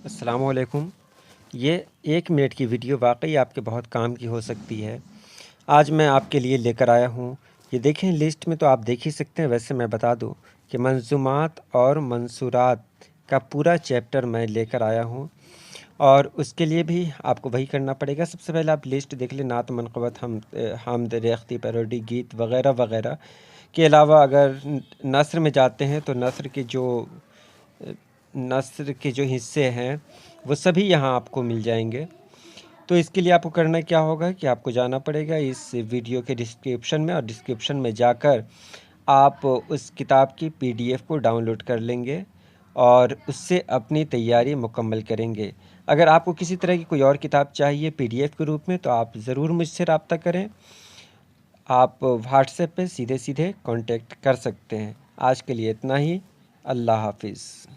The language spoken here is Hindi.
अस्सलामुअलैकुम। ये 1 मिनट की वीडियो वाक़ई आपके बहुत काम की हो सकती है। आज मैं आपके लिए लेकर आया हूँ, ये देखें लिस्ट में तो आप देख ही सकते हैं। वैसे मैं बता दूँ कि मंज़ूमात और मंसूरात का पूरा चैप्टर मैं लेकर आया हूँ और उसके लिए भी आपको वही करना पड़ेगा। सबसे पहले आप लिस्ट देख लें, नात, मनक़बत, हम्द, रेख्ती, पैरोडी, गीत वग़ैरह वग़ैरह के अलावा अगर नस्र में जाते हैं तो नस्र के जो हिस्से हैं वो सभी यहाँ आपको मिल जाएंगे। तो इसके लिए आपको करना क्या होगा कि आपको जाना पड़ेगा इस वीडियो के डिस्क्रिप्शन में, और डिस्क्रिप्शन में जाकर आप उस किताब की पीडीएफ को डाउनलोड कर लेंगे और उससे अपनी तैयारी मुकम्मल करेंगे। अगर आपको किसी तरह की कोई और किताब चाहिए पीडीएफ के रूप में तो आप ज़रूर मुझसे रब्ता करें। आप व्हाट्सएप पे सीधे सीधे कांटेक्ट कर सकते हैं। आज के लिए इतना ही। अल्लाह हाफिज़।